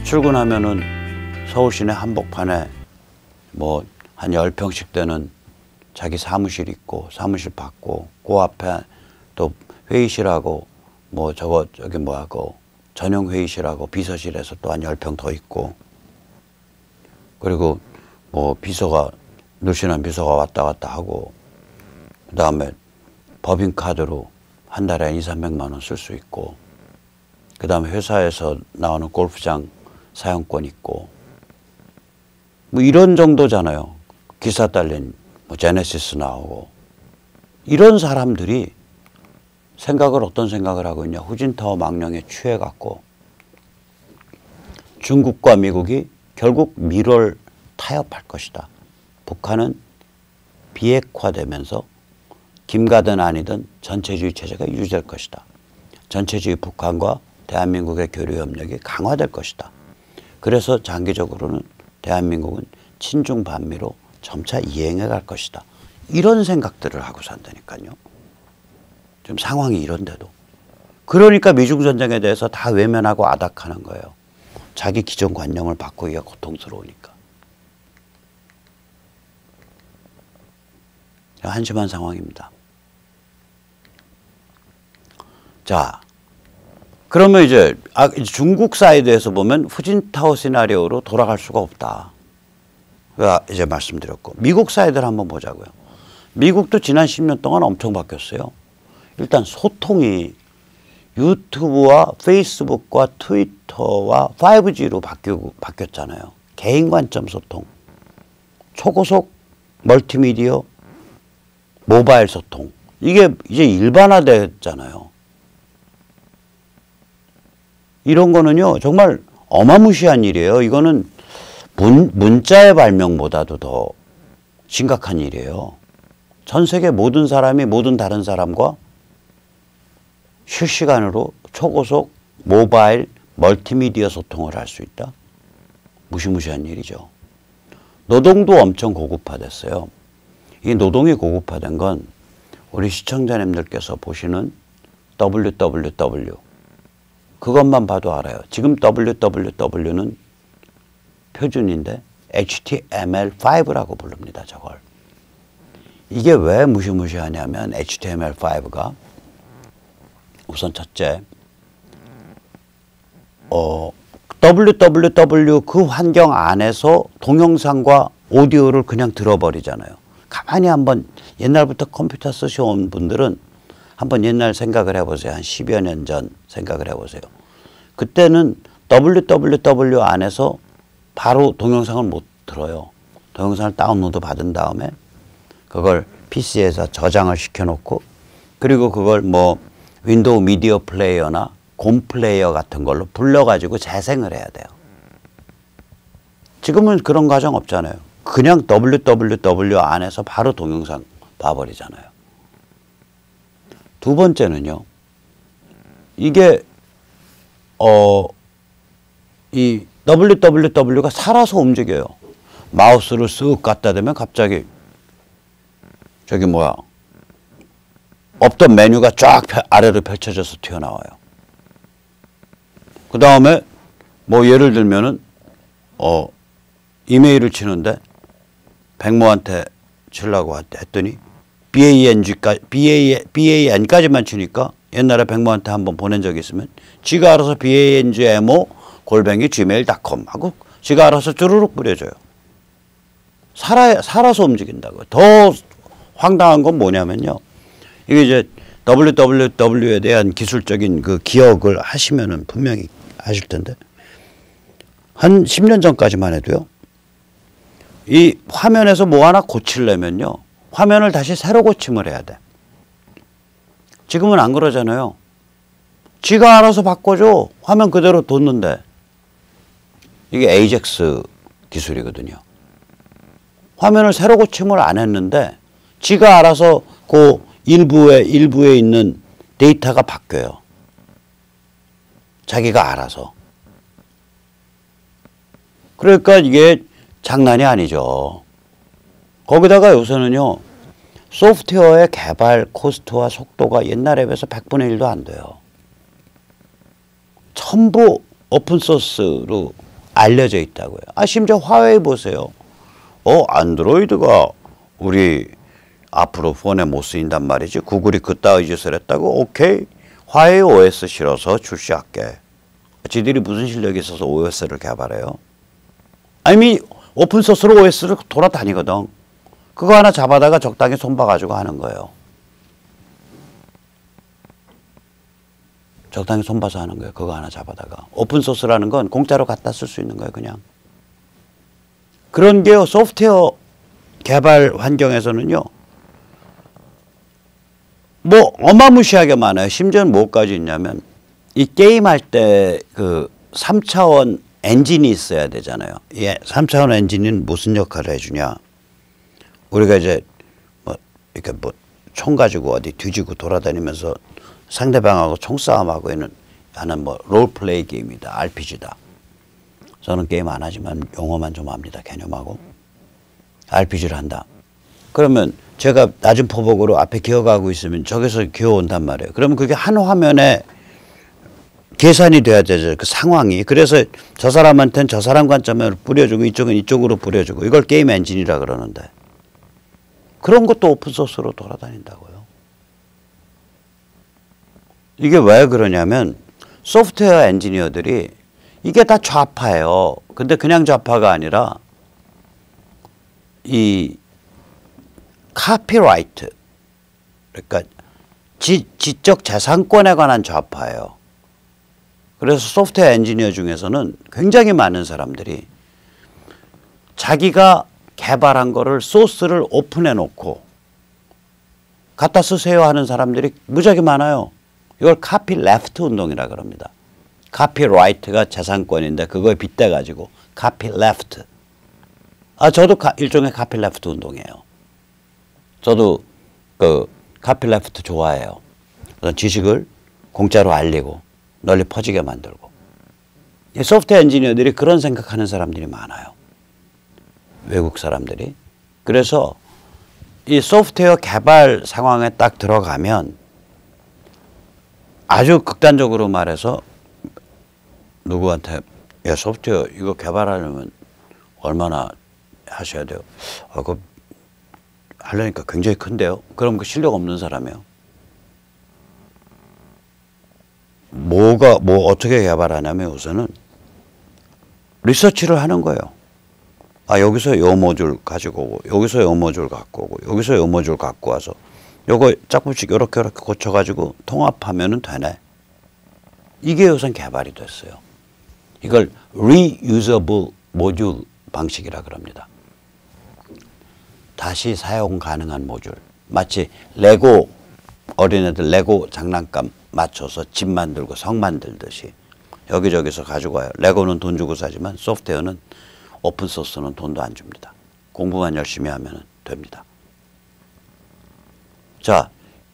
출근하면은 서울 시내 한복판에 뭐 한 10평씩 되는 자기 사무실 있고 사무실 받고 그 앞에 또 회의실하고 뭐 저기 뭐하고 전용 회의실하고 비서실에서 또 한 10평 더 있고, 그리고 뭐 비서가 늘씬한 비서가 왔다 갔다 하고, 그 다음에 법인카드로 한 달에 200~300만 원 쓸 수 있고, 그 다음에 회사에서 나오는 골프장 사용권 있고, 뭐 이런 정도잖아요. 기사 딸린 뭐 제네시스 나오고. 이런 사람들이 어떤 생각을 하고 있냐. 후진타오 망령에 취해갖고 중국과 미국이 결국 밀월 타협할 것이다. 북한은 비핵화되면서 김가든 아니든 전체주의 체제가 유지될 것이다. 전체주의 북한과 대한민국의 교류 협력이 강화될 것이다. 그래서 장기적으로는 대한민국은 친중 반미로 점차 이행해 갈 것이다. 이런 생각들을 하고 산다니까요. 지금 상황이 이런데도. 그러니까 미중 전쟁에 대해서 다 외면하고 아닥하는 거예요. 자기 기존 관념을 바꾸기가 고통스러우니까. 한심한 상황입니다. 자, 그러면 이제 중국 사이드에서 보면 후진타오 시나리오로 돌아갈 수가 없다. 이제 말씀드렸고, 미국 사이드를 한번 보자고요. 미국도 지난 10년 동안 엄청 바뀌었어요. 일단 소통이 유튜브와 페이스북과 트위터와 5G로 바뀌었잖아요. 개인 관점 소통, 초고속 멀티미디어, 모바일 소통. 이게 이제 일반화됐잖아요. 이런 거는요, 정말 어마무시한 일이에요. 이거는 문자의 발명보다도 더 심각한 일이에요. 전 세계 모든 사람이 모든 다른 사람과 실시간으로 초고속 모바일 멀티미디어 소통을 할 수 있다. 무시무시한 일이죠. 노동도 엄청 고급화됐어요. 이 노동이 고급화된 건 우리 시청자님들께서 보시는 www, 그것만 봐도 알아요. 지금 www는 표준인데 HTML5라고 부릅니다. 저걸. 이게 왜 무시무시하냐면 HTML5가 우선 첫째, www 그 환경 안에서 동영상과 오디오를 그냥 들어버리잖아요. 가만히 한번 옛날부터 컴퓨터 쓰셔온 분들은 한번 옛날 생각을 해보세요. 한 10여 년 전 생각을 해보세요. 그때는 www 안에서 바로 동영상을 못 들어요. 동영상을 다운로드 받은 다음에 그걸 PC에서 저장을 시켜놓고, 그리고 그걸 뭐 윈도우 미디어 플레이어나 곰 플레이어 같은 걸로 불러가지고 재생을 해야 돼요. 지금은 그런 과정 없잖아요. 그냥 www 안에서 바로 동영상 봐버리잖아요. 두 번째는요, 이게 이 www가 살아서 움직여요. 마우스를 쓱 갖다 대면 갑자기 저기 뭐야, 없던 메뉴가 쫙 아래로 펼쳐져서 튀어나와요. 그 다음에 뭐 예를 들면은 이메일을 치는데 백모한테 치려고 했더니 BAN까지만 치니까, 옛날에 백모한테 한번 보낸 적이 있으면 지가 알아서 BANGMO@gmail.com 하고 지가 알아서 쭈루룩 뿌려줘요. 살아서 움직인다고요. 더 황당한 건 뭐냐면요, 이게 이제 www에 대한 기술적인 그 기억을 하시면은 분명히 아실 텐데, 한 10년 전까지만 해도요, 이 화면에서 뭐 하나 고치려면요, 화면을 다시 새로 고침을 해야 돼. 지금은 안 그러잖아요. 지가 알아서 바꿔줘. 화면 그대로 뒀는데. 이게 AJAX 기술이거든요. 화면을 새로 고침을 안 했는데 지가 알아서 그 일부에 있는 데이터가 바뀌어요. 자기가 알아서. 그러니까 이게 장난이 아니죠. 거기다가 요새는요, 소프트웨어의 개발 코스트와 속도가 옛날에 비해서 100분의 1도 안 돼요. 전부 오픈소스로 알려져 있다고요. 심지어 화웨이 보세요. 안드로이드가 우리 앞으로 폰에 못 쓰인단 말이지. 구글이 그따위 짓을 했다고? 오케이. 화웨이 OS 실어서 출시할게. 지들이 무슨 실력이 있어서 OS를 개발해요? 이미 오픈소스로 OS를 돌아다니거든. 그거 하나 잡아다가 적당히 손봐가지고 하는 거예요. 적당히 손봐서 하는 거예요. 그거 하나 잡아다가. 오픈소스라는 건 공짜로 갖다 쓸 수 있는 거예요. 그냥. 그런 게 소프트웨어 개발 환경에서는요. 뭐 어마무시하게 많아요. 심지어는 뭐까지 있냐면 이 게임할 때 그 3차원 엔진이 있어야 되잖아요. 이 3차원 엔진은 무슨 역할을 해주냐. 우리가 이제 뭐 이렇게 뭐 총 가지고 어디 뒤지고 돌아다니면서 상대방하고 총싸움하고 하는 뭐 롤플레이 게임이다. RPG다. 저는 게임 안 하지만 용어만 좀 압니다. 개념하고. RPG를 한다. 그러면 제가 낮은 포복으로 앞에 기어가고 있으면 저기서 기어온단 말이에요. 그러면 그게 한 화면에 계산이 돼야 되죠. 그 상황이. 그래서 저 사람한테는 저 사람 관점으로 뿌려주고 이쪽은 이쪽으로 뿌려주고 이걸 게임 엔진이라 그러는데 그런 것도 오픈소스로 돌아다닌다고요. 이게 왜 그러냐면 소프트웨어 엔지니어들이 이게 다 좌파예요. 근데 그냥 좌파가 아니라 이 카피라이트 그러니까 지적 재산권에 관한 좌파예요. 그래서 소프트웨어 엔지니어 중에서는 굉장히 많은 사람들이 자기가 개발한 거를 소스를 오픈해 놓고 갖다 쓰세요 하는 사람들이 무지하게 많아요. 이걸 카피 레프트 운동이라 그럽니다. 카피라이트가 재산권인데 그거에 빗대 가지고 카피 레프트. 저도 일종의 카피 레프트 운동이에요. 저도 그 카피 레프트 좋아해요. 지식을 공짜로 알리고 널리 퍼지게 만들고. 소프트웨어 엔지니어들이 그런 생각하는 사람들이 많아요. 외국 사람들이. 그래서 이 소프트웨어 개발 상황에 딱 들어가면 아주 극단적으로 말해서 누구한테 야 소프트웨어 이거 개발하려면 얼마나 하셔야 돼요? 그거 하려니까 굉장히 큰데요. 그럼 그 실력 없는 사람이에요. 뭐 어떻게 개발하냐면 우선은 리서치를 하는 거예요. 여기서 요 모듈 가지고 오고 여기서 요 모듈 갖고 오고 여기서 요 모듈 갖고 와서 요거 조금씩 이렇게 고쳐가지고 통합하면은 되네. 이게 우선 개발이 됐어요. 이걸 reusable 모듈 방식이라 그럽니다. 다시 사용 가능한 모듈. 마치 레고 어린애들 레고 장난감 맞춰서 집 만들고 성 만들듯이 여기저기서 가지고 와요. 레고는 돈 주고 사지만 소프트웨어는 오픈소스는 돈도 안 줍니다. 공부만 열심히 하면 됩니다. 자,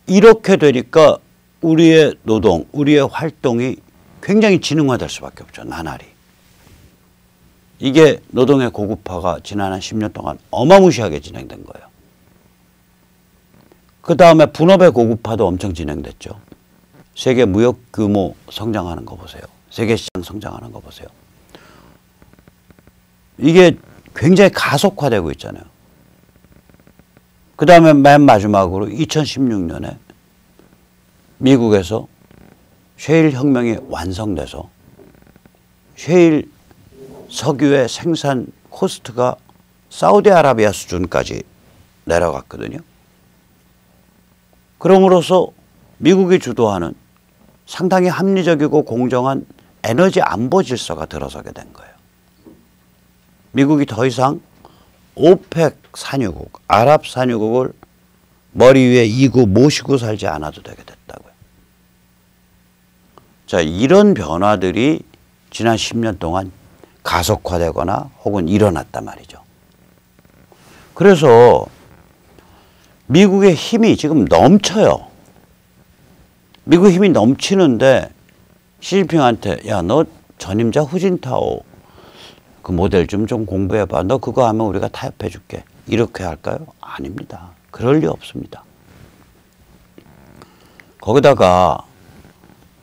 이렇게 되니까 우리의 노동, 우리의 활동이 굉장히 지능화될 수밖에 없죠. 나날이. 이게 노동의 고급화가 지난 한 10년 동안 어마무시하게 진행된 거예요. 그 다음에 분업의 고급화도 엄청 진행됐죠. 세계 무역 규모 성장하는 거 보세요. 세계 시장 성장하는 거 보세요. 이게 굉장히 가속화되고 있잖아요. 그 다음에 맨 마지막으로 2016년에 미국에서 셰일 혁명이 완성돼서 셰일 석유의 생산 코스트가 사우디아라비아 수준까지 내려갔거든요. 그럼으로써 미국이 주도하는 상당히 합리적이고 공정한 에너지 안보 질서가 들어서게 된 거예요. 미국이 더 이상 오펙 산유국, 아랍 산유국을 머리 위에 이고 모시고 살지 않아도 되게 됐다고요. 자, 이런 변화들이 지난 10년 동안 가속화되거나 혹은 일어났단 말이죠. 그래서 미국의 힘이 지금 넘쳐요. 미국 힘이 넘치는데 시진핑한테 야, 너 전임자 후진타오 그 모델 좀 공부해봐. 너 그거 하면 우리가 타협해 줄게. 이렇게 할까요? 아닙니다. 그럴 리 없습니다. 거기다가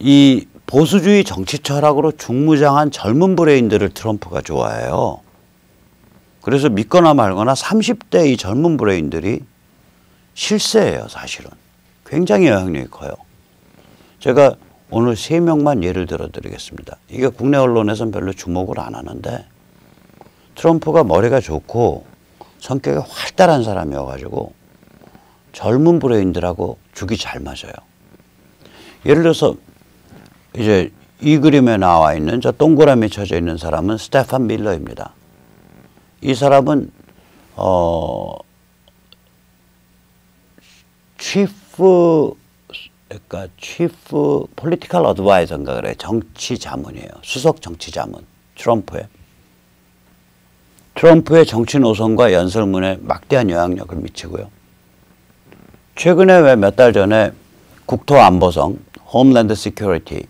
이 보수주의 정치 철학으로 중무장한 젊은 브레인들을 트럼프가 좋아해요. 그래서 믿거나 말거나 30대 이 젊은 브레인들이 실세예요, 사실은. 굉장히 영향력이 커요. 제가 오늘 3명만 예를 들어 드리겠습니다. 이게 국내 언론에서는 별로 주목을 안 하는데 트럼프가 머리가 좋고 성격이 활달한 사람이어가지고 젊은 브레인들하고 죽이 잘 맞아요. 예를 들어서 이제 이 그림에 나와 있는 저 동그라미 쳐져 있는 사람은 스테판 밀러입니다. 이 사람은 치프 폴리티컬 어드바이저인가 그래. 정치 자문이에요. 수석 정치 자문. 트럼프의 정치 노선과 연설문에 막대한 영향력을 미치고요. 최근에 왜 몇 달 전에 국토안보성 홈랜드 시큐리티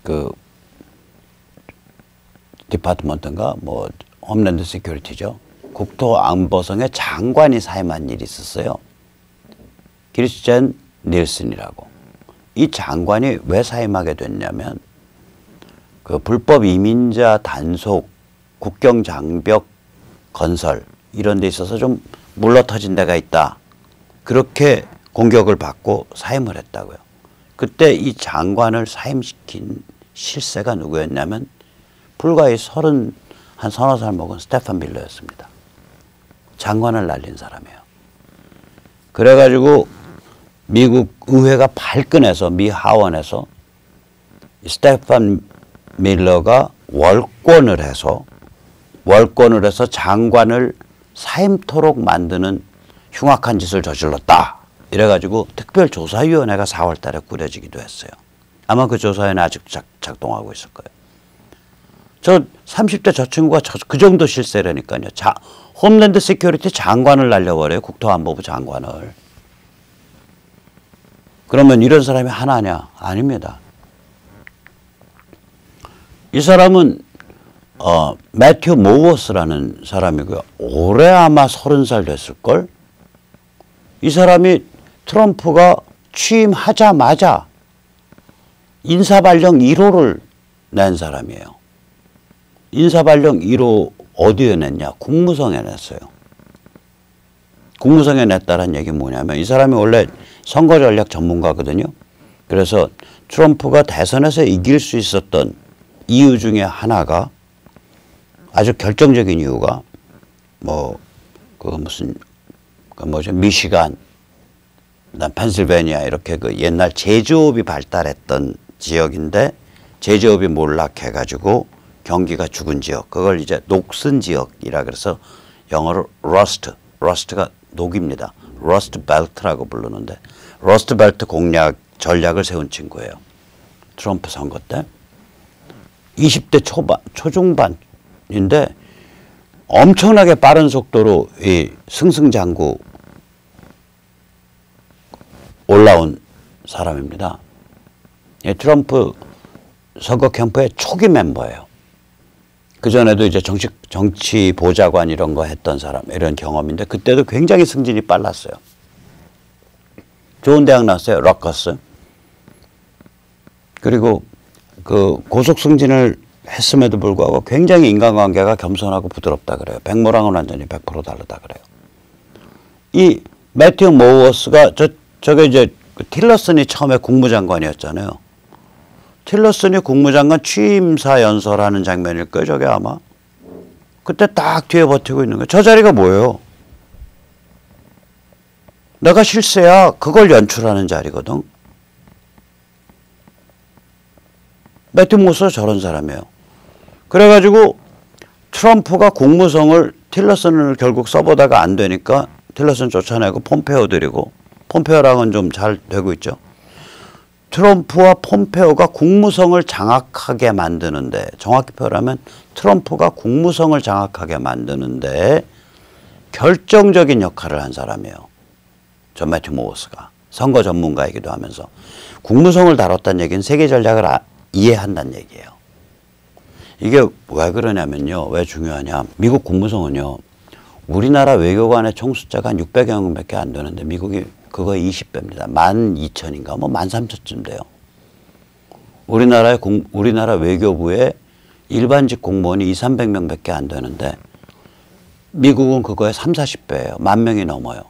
그 디파트먼트인가 뭐 홈랜드 시큐리티죠. 국토안보성의 장관이 사임한 일이 있었어요. 크리스티안 닐슨이라고. 이 장관이 왜 사임하게 됐냐면 그 불법 이민자 단속, 국경 장벽 건설 이런 데 있어서 좀 물러터진 데가 있다. 그렇게 공격을 받고 사임을 했다고요. 그때 이 장관을 사임시킨 실세가 누구였냐면 불과 한 서너 살 먹은 스테판 밀러였습니다. 장관을 날린 사람이에요. 그래가지고 미국 의회가 발끈해서 미 하원에서 스테판 밀러가 월권을 해서 장관을 사임토록 만드는 흉악한 짓을 저질렀다. 이래가지고 특별조사위원회가 4월 달에 꾸려지기도 했어요. 아마 그 조사위원회 아직 작동하고 있을 거예요. 저 30대 저 친구가 그 정도 실세라니까요. 홈랜드 시큐리티 장관을 날려버려요. 국토안보부 장관을. 그러면 이런 사람이 하나냐? 아닙니다. 이 사람은 매튜 모워스라는 사람이고요. 올해 아마 30살 됐을걸? 이 사람이 트럼프가 취임하자마자 인사발령 1호를 낸 사람이에요. 인사발령 1호 어디에 냈냐? 국무성에 냈어요. 국무성에 냈다는 얘기는 뭐냐면 이 사람이 원래 선거 전략 전문가거든요. 그래서 트럼프가 대선에서 이길 수 있었던 이유 중에 하나가 아주 결정적인 이유가 미시간, 펜실베니아 이렇게 그 옛날 제조업이 발달했던 지역인데 제조업이 몰락해가지고 경기가 죽은 지역, 그걸 이제 녹슨 지역이라 그래서 영어로 러스트가 녹입니다. 러스트 벨트라고 부르는데 러스트 벨트 공략 전략을 세운 친구예요. 트럼프 선거 때 20대 초중반인데 엄청나게 빠른 속도로 이 승승장구 올라온 사람입니다. 예, 트럼프 선거 캠프의 초기 멤버예요. 그전에도 이제 정치 보좌관 이런 거 했던 사람, 이런 경험인데 그때도 굉장히 승진이 빨랐어요. 좋은 대학 나왔어요. 러커스. 그리고 그 고속 승진을 했음에도 불구하고 굉장히 인간관계가 겸손하고 부드럽다 그래요. 백모랑은 완전히 100% 다르다 그래요. 이 매튜 모워스가 저게 이제 틸러슨이 처음에 국무장관이었잖아요. 틸러슨이 국무장관 취임사 연설하는 장면일 거예요. 저게 아마. 그때 딱 뒤에 버티고 있는 거예요. 저 자리가 뭐예요? 내가 실세야. 그걸 연출하는 자리거든. 매튜 모스가 저런 사람이에요. 그래가지고 트럼프가 국무성을 틸러슨을 결국 써보다가 안 되니까 틸러슨 쫓아내고 폼페오 드리고, 폼페오랑은 좀 잘 되고 있죠. 트럼프와 폼페오가 국무성을 장악하게 만드는데, 정확히 표현하면 트럼프가 국무성을 장악하게 만드는데 결정적인 역할을 한 사람이에요. 저 매튜 모워스가. 선거 전문가이기도 하면서. 국무성을 다뤘다는 얘기는 세계 전략을 이해한다는 얘기예요. 이게 왜 그러냐면요. 왜 중요하냐. 미국 국무성은요. 우리나라 외교관의 총 숫자가 한 600여 명밖에 안 되는데 미국이 그거 20배입니다. 12,000인가 13,000쯤 돼요. 우리나라 외교부에 일반직 공무원이 200~300명밖에 안 되는데 미국은 그거의 30~40배예요. 10,000명이 넘어요.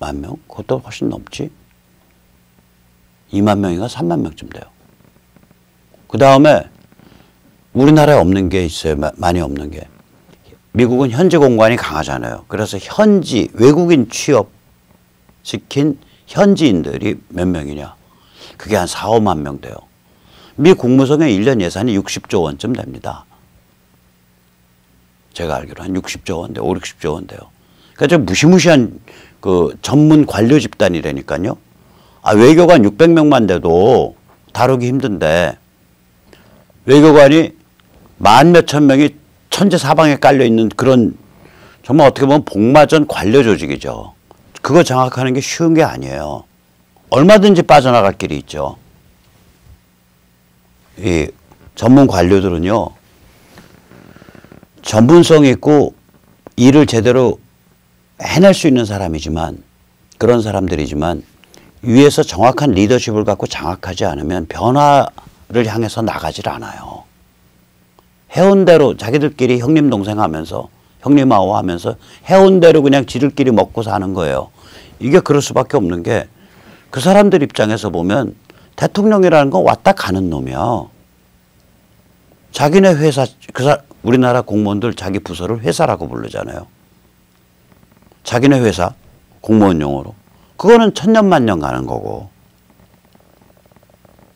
10,000명? 그것도 훨씬 넘지. 20,000명인가 30,000명쯤 돼요. 그 다음에 우리나라에 없는 게 있어요. 많이 없는 게. 미국은 현지 공관이 강하잖아요. 그래서 현지 외국인 취업시킨 현지인들이 몇 명이냐. 그게 한 4~5만 명 돼요. 미 국무성의 1년 예산이 60조 원쯤 됩니다. 제가 알기로 한 60조 원 돼요. 5~60조 원 돼요. 그러니까 좀 무시무시한 그 전문 관료 집단이라니까요. 아, 외교관 600명만 돼도 다루기 힘든데 외교관이 10,000몇천 명이 천지사방에 깔려있는 그런 정말 어떻게 보면 복마전 관료 조직이죠. 그거 장악하는 게 쉬운 게 아니에요. 얼마든지 빠져나갈 길이 있죠. 이 전문 관료들은요. 전문성 있고 일을 제대로 해낼 수 있는 사람이지만 그런 사람들이지만 위에서 정확한 리더십을 갖고 장악하지 않으면 변화를 향해서 나가질 않아요. 해온 대로 자기들끼리 형님 동생 하면서 형님아오 하면서 해온 대로 그냥 지들끼리 먹고 사는 거예요. 이게 그럴 수밖에 없는 게 그 사람들 입장에서 보면 대통령이라는 건 왔다 가는 놈이야. 자기네 회사, 우리나라 공무원들 자기 부서를 회사라고 부르잖아요. 자기네 회사, 공무원 용어로. 그거는 천년만년 가는 거고.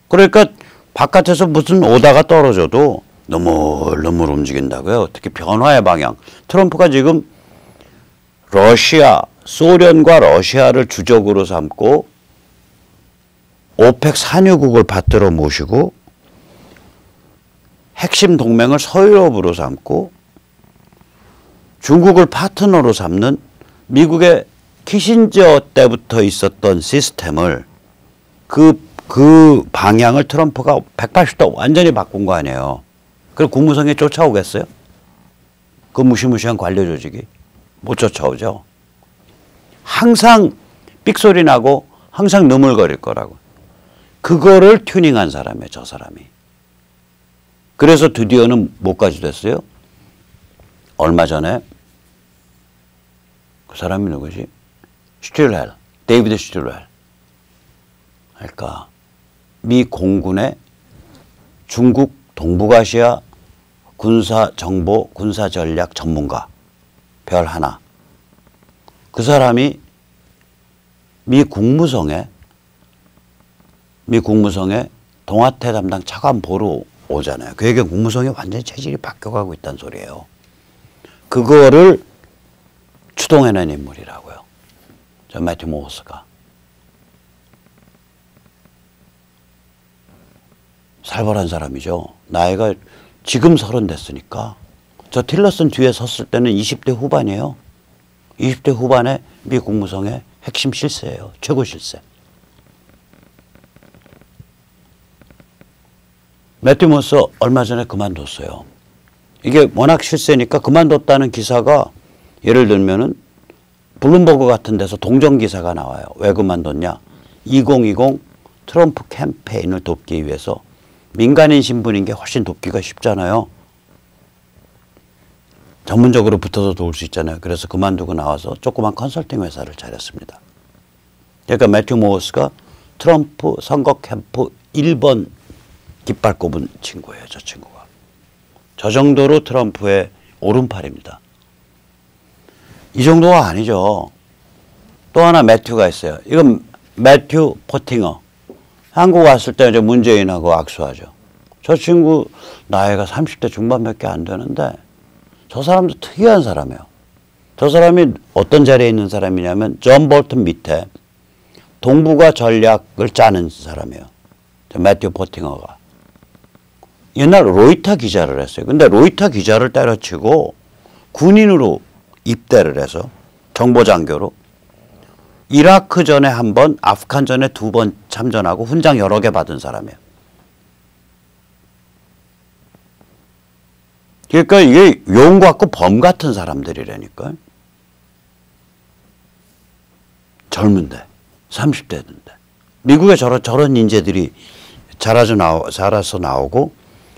그러니까 바깥에서 무슨 오다가 떨어져도 너물너물 움직인다고요. 특히 변화의 방향. 트럼프가 지금 소련과 러시아를 주적으로 삼고 오펙 산유국을 받들어 모시고 핵심 동맹을 서유럽으로 삼고 중국을 파트너로 삼는 미국의 키신저 때부터 있었던 시스템을 그 방향을 트럼프가 180도 완전히 바꾼 거 아니에요. 그럼 국무성에 쫓아오겠어요? 그 무시무시한 관료 조직이? 못 쫓아오죠. 항상 삑소리 나고 항상 너물거릴 거라고. 그거를 튜닝한 사람이에요. 저 사람이. 그래서 드디어는 뭐까지 됐어요? 얼마 전에 그 사람이 누구지? 슈틸렐, 데이비드 슈틸렐. 그러니까 미 공군의 중국 동북아시아 군사정보, 군사전략 전문가 별 하나. 그 사람이 미 국무성에 동아태 담당 차관 보러 오잖아요. 그에게 국무성이 완전히 체질이 바뀌어가고 있다는 소리예요. 그거를 추동해낸 인물이라고요. 저 매튜 모어스가. 살벌한 사람이죠. 나이가 지금 30 됐으니까. 저 틸러슨 뒤에 섰을 때는 20대 후반이에요. 20대 후반에 미 국무성의 핵심 실세예요. 최고 실세. 매튜 모어스 얼마 전에 그만뒀어요. 이게 워낙 실세니까 그만뒀다는 기사가 예를 들면은 블룸버그 같은 데서 동정 기사가 나와요. 왜 그만뒀냐? 2020 트럼프 캠페인을 돕기 위해서 민간인 신분인 게 훨씬 돕기가 쉽잖아요. 전문적으로 붙어서 도울 수 있잖아요. 그래서 그만두고 나와서 조그만 컨설팅 회사를 차렸습니다. 그러니까 매튜 모어스가 트럼프 선거 캠프 1번 깃발 꼽은 친구예요. 저 친구가. 저 정도로 트럼프의 오른팔입니다. 이 정도가 아니죠. 또 하나 매튜가 있어요. 이건 매튜 포팅어. 한국 왔을 때 이제 문재인하고 악수하죠. 저 친구 나이가 30대 중반밖에 안 되는데 저 사람도 특이한 사람이에요. 저 사람이 어떤 자리에 있는 사람이냐면 존 볼튼 밑에 동북아 전략을 짜는 사람이에요. 저 매튜 포팅어가. 옛날 로이터 기자를 했어요. 근데 로이터 기자를 때려치고 군인으로 입대를 해서 정보장교로 이라크 전에 한 번, 아프간 전에 2번 참전하고 훈장 여러 개 받은 사람이에요. 그러니까 이게 용 같고 범 같은 사람들이라니까. 젊은데, 30대인데. 미국에 저런 인재들이 자라서 나오고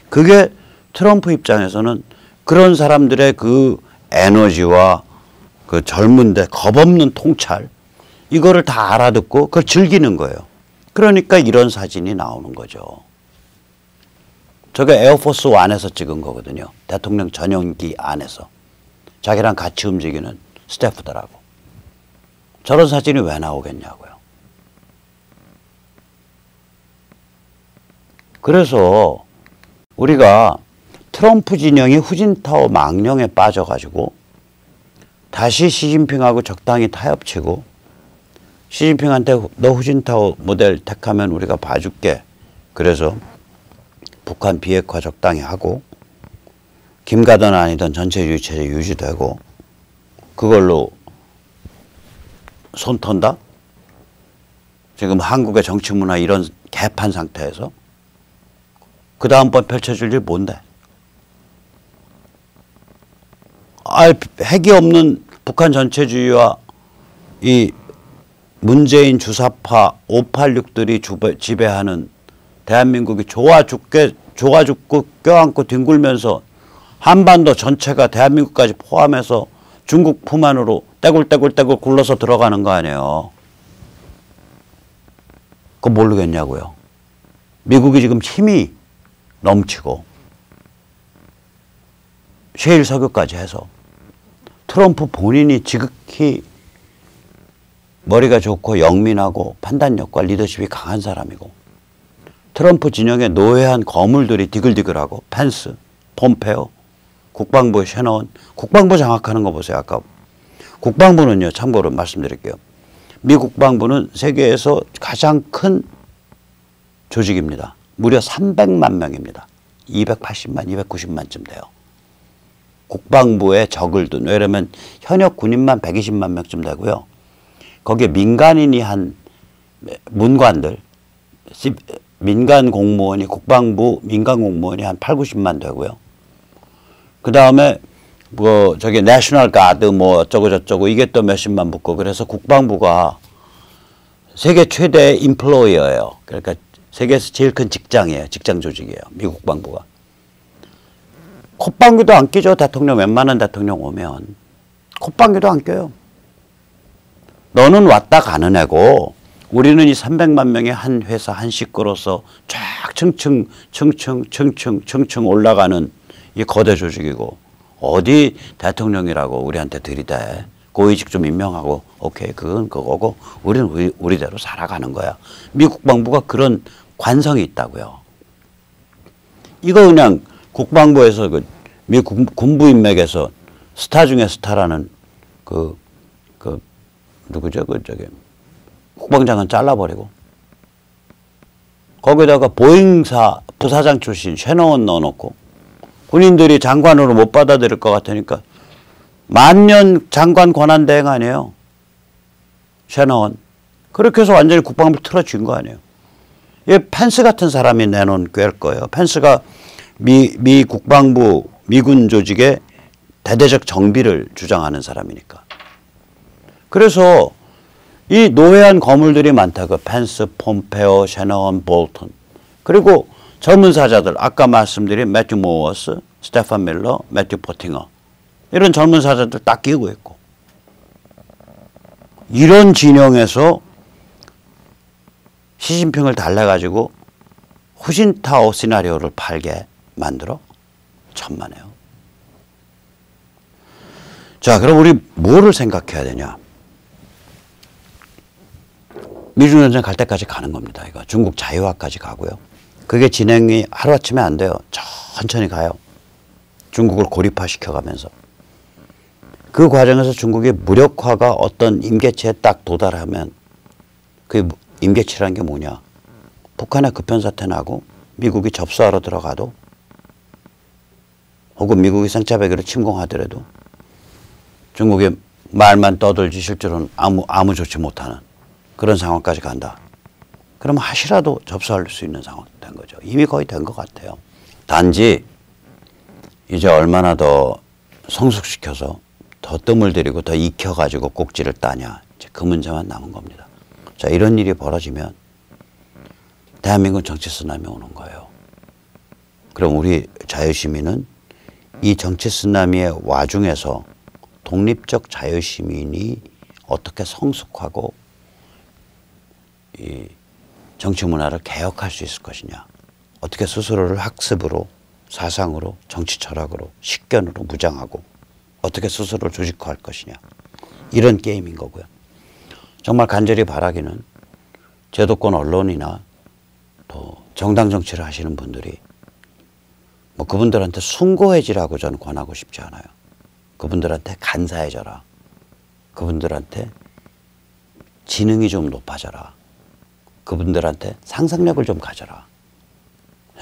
그게 트럼프 입장에서는 그런 사람들의 그 에너지와 그 젊은데 겁없는 통찰 이거를 다 알아듣고 그걸 즐기는 거예요. 그러니까 이런 사진이 나오는 거죠. 저게 에어포스 1에서 찍은 거거든요. 대통령 전용기 안에서. 자기랑 같이 움직이는 스태프들하고. 저런 사진이 왜 나오겠냐고요. 그래서 우리가 트럼프 진영이 후진타오 망령에 빠져가지고 다시 시진핑하고 적당히 타협치고 시진핑한테 너 후진타오 모델 택하면 우리가 봐줄게. 그래서 북한 비핵화 적당히 하고 김가던 아니던 전체주의 체제 유지되고 그걸로 손 턴다? 지금 한국의 정치 문화 이런 개판 상태에서 그 다음번 펼쳐질 일 뭔데? 핵이 없는 북한 전체주의와 이 문재인 주사파 586들이 지배하는 대한민국이 좋아 죽고 껴안고 뒹굴면서 한반도 전체가 대한민국까지 포함해서 중국 품 안으로 떼굴떼굴 굴러서 들어가는 거 아니에요. 그거 모르겠냐고요. 미국이 지금 힘이 넘치고 셰일 석유까지 해서 트럼프 본인이 지극히 머리가 좋고 영민하고 판단력과 리더십이 강한 사람이고 트럼프 진영의 노회한 거물들이 디글디글하고 펜스, 폼페오, 국방부의 셔너원, 국방부 장악하는 거 보세요. 아까 국방부는요. 참고로 말씀드릴게요. 미 국방부는 세계에서 가장 큰 조직입니다. 무려 300만 명입니다. 280만, 290만쯤 돼요. 국방부에 적을 둔, 왜냐면 현역 군인만 120만 명쯤 되고요. 거기에 민간인이 한 문관들, 민간 공무원이 국방부 민간 공무원이 한 8, 90만 되고요. 그 다음에 뭐 저기 내셔널 가드 뭐 어쩌고 저쩌고 이게 또 몇십만 붙고 그래서 국방부가 세계 최대 인플로이어예요. 그러니까 세계에서 제일 큰 직장이에요. 직장 조직이에요. 미국 국방부가. 콧방귀도 안 끼죠. 대통령 웬만한 대통령 오면. 콧방귀도 안 껴요. 너는 왔다 가는 애고 우리는 이 300만 명의 한 회사 한 식구로서 쫙 층층 올라가는 이 거대 조직이고 어디 대통령이라고 우리한테 들이대. 고위직 좀 임명하고 오케이 그건 그거고 우리는 우리대로 살아가는 거야. 미 국방부가 그런 관성이 있다고요. 이거 그냥 국방부에서 미 군부 인맥에서 스타 중에 스타라는 누구죠? 저기 국방장관 잘라버리고 거기다가 보잉사 부사장 출신 셔너원 넣어놓고 군인들이 장관으로 못 받아들일 것 같으니까 만년 장관 권한 대행 아니에요. 셔너원. 그렇게 해서 완전히 국방부를 틀어준 거 아니에요. 이 펜스 같은 사람이 내놓은 꾀일 거예요. 펜스가 미 국방부 미군 조직의 대대적 정비를 주장하는 사람이니까. 그래서 이 노회한 거물들이 많다. 그 펜스, 폼페오, 셔너원, 볼턴. 그리고 젊은 사자들 아까 말씀드린 매튜 모어스, 스테판 밀러, 매튜 포팅어 이런 젊은 사자들 딱 끼고 있고 이런 진영에서 시진핑을 달래가지고 후진타오 시나리오를 팔게 만들어 천만에요. 자, 그럼 우리 뭐를 생각해야 되냐? 미중전쟁 갈 때까지 가는 겁니다. 이거 중국 자유화까지 가고요. 그게 진행이 하루아침에 안 돼요. 천천히 가요. 중국을 고립화시켜가면서. 그 과정에서 중국의 무력화가 어떤 임계치에 딱 도달하면 그 임계치라는 게 뭐냐. 북한에 급변사태 나고 미국이 접수하러 들어가도 혹은 미국이 생짜배기로 침공하더라도 중국이 말만 떠들지 실제로는 아무 조치 못하는 그런 상황까지 간다. 그럼 하시라도 접수할 수 있는 상황 된 거죠. 이미 거의 된 것 같아요. 단지 이제 얼마나 더 성숙시켜서 더 뜸을 들이고 더 익혀가지고 꼭지를 따냐. 이제 그 문제만 남은 겁니다. 자, 이런 일이 벌어지면 대한민국 정치 쓰나미 오는 거예요. 그럼 우리 자유시민은 이 정치 쓰나미의 와중에서 독립적 자유시민이 어떻게 성숙하고 이 정치 문화를 개혁할 수 있을 것이냐. 어떻게 스스로를 학습으로, 사상으로, 정치 철학으로, 식견으로 무장하고 어떻게 스스로를 조직화할 것이냐. 이런 게임인 거고요. 정말 간절히 바라기는 제도권 언론이나 또 정당 정치를 하시는 분들이 뭐 그분들한테 숭고해지라고 저는 권하고 싶지 않아요. 그분들한테 간사해져라. 그분들한테 지능이 좀 높아져라. 그분들한테 상상력을 좀 가져라.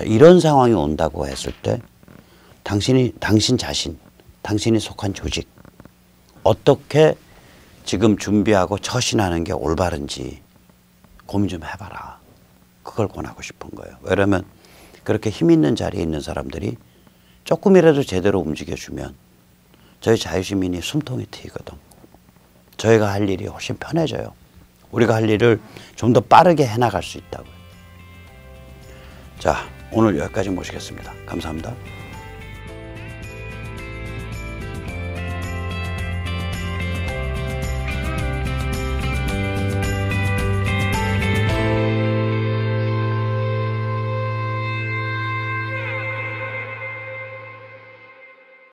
이런 상황이 온다고 했을 때 당신 자신, 당신이 속한 조직 어떻게 지금 준비하고 처신하는 게 올바른지 고민 좀 해봐라. 그걸 권하고 싶은 거예요. 왜냐하면 그렇게 힘 있는 자리에 있는 사람들이 조금이라도 제대로 움직여주면 저희 자유시민이 숨통이 트이거든. 저희가 할 일이 훨씬 편해져요. 우리가 할 일을 좀 더 빠르게 해나갈 수 있다고요. 자, 오늘 여기까지 모시겠습니다. 감사합니다.